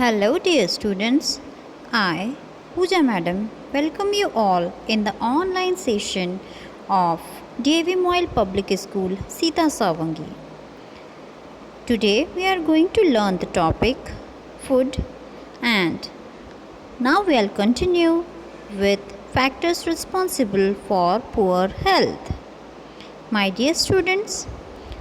Hello, dear students. I, Pooja Madam, welcome you all in the online session of D.A.V. Moyle Public School, Sita Savangi. Today we are going to learn the topic food, and now we'll continue with factors responsible for poor health. My dear students,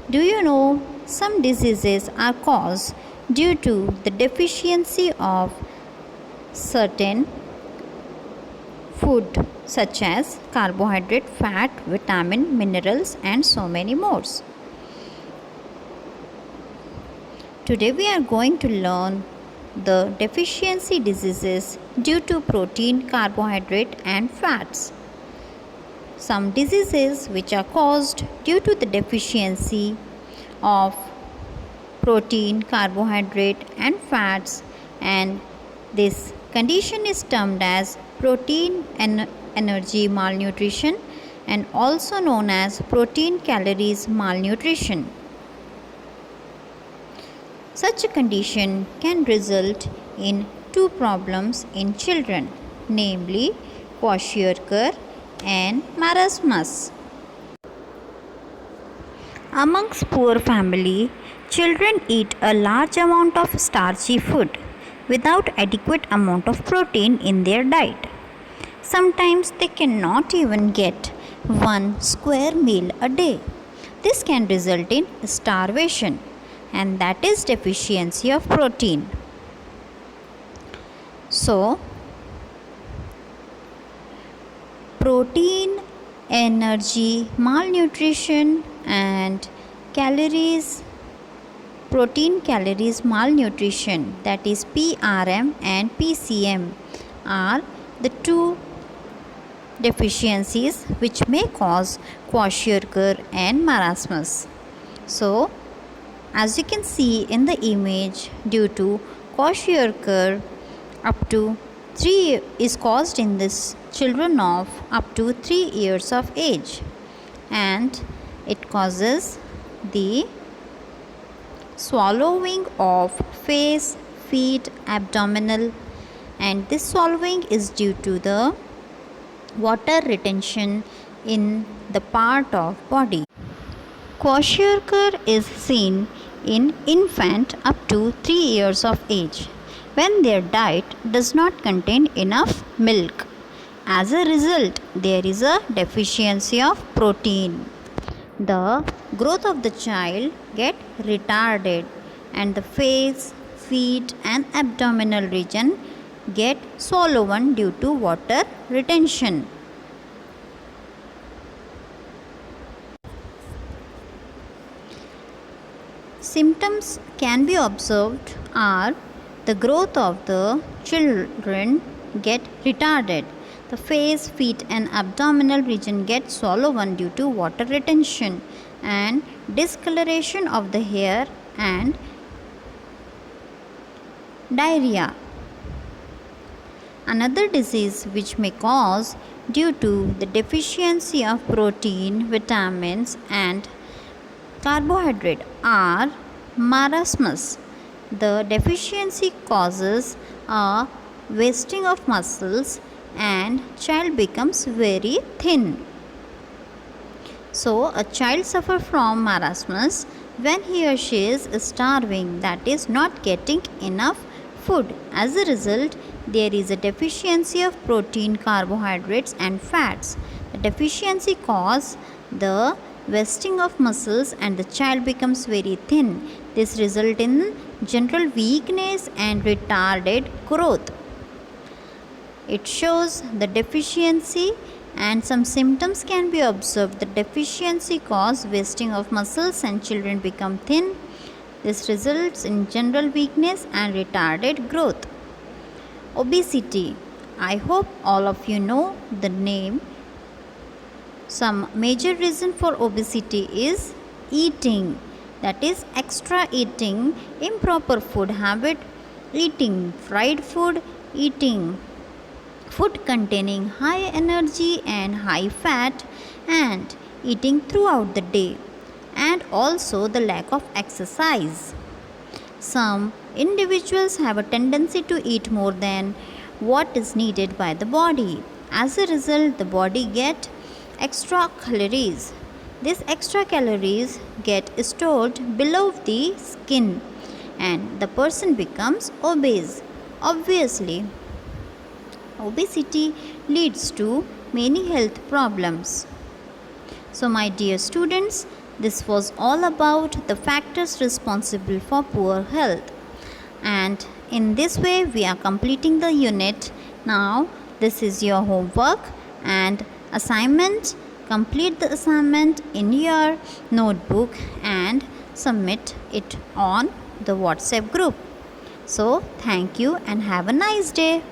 do you know some diseases are caused due to the deficiency of certain food such as carbohydrate, fat, vitamin, minerals, and so many more. Today we are going to learn the deficiency diseases due to protein, carbohydrate, and fats. Some diseases which are caused due to the deficiency of protein, carbohydrate, and fats, and this condition is termed as protein energy malnutrition and also known as protein calories malnutrition. Such a condition can result in two problems in children, namely kwashiorkor and marasmus. Amongst poor family, children eat a large amount of starchy food without adequate amount of protein in their diet. Sometimes they cannot even get one square meal a day. This can result in starvation, and that is deficiency of protein. So, protein, energy, malnutrition, and protein calories malnutrition, that is PRM and PCM, are the two deficiencies which may cause kwashiorkor and marasmus. So, as you can see in the image, due to kwashiorkor, up to 3 is caused in this children of up to 3 years of age, and it causes the swallowing of face, feet, abdominal, and this swallowing is due to the water retention in the part of body. Kwashiorkor is seen in infant up to 3 years of age when their diet does not contain enough milk. As a result, there is a deficiency of protein. The growth of the child get retarded, and the face, feet, and abdominal region get swollen due to water retention. Symptoms can be observed are the growth of the children get retarded. The face, feet, and abdominal region get swollen due to water retention, and discoloration of the hair and diarrhea. Another disease which may cause due to the deficiency of protein, vitamins, and carbohydrate are marasmus. The deficiency causes a wasting of muscles and child becomes very thin. So a child suffers from marasmus when he or she is starving, that is not getting enough food. As a result, there is a deficiency of protein, carbohydrates, and fats. The deficiency causes the wasting of muscles and the child becomes very thin. This results in general weakness and retarded growth. It shows the deficiency, and some symptoms can be observed. The deficiency causes wasting of muscles and children become thin. This results in general weakness and retarded growth. Obesity. I hope all of you know the name. Some major reason for obesity is eating, that is extra eating, improper food habit, eating fried food, eating food containing high energy and high fat, and eating throughout the day, and also the lack of exercise. Some individuals have a tendency to eat more than what is needed by the body. As a result, the body gets extra calories. These extra calories get stored below the skin and the person becomes obese. Obviously, obesity leads to many health problems. So, my dear students, this was all about the factors responsible for poor health. And in this way, we are completing the unit. Now, this is your homework and assignment. Complete the assignment in your notebook and submit it on the WhatsApp group. So, thank you and have a nice day.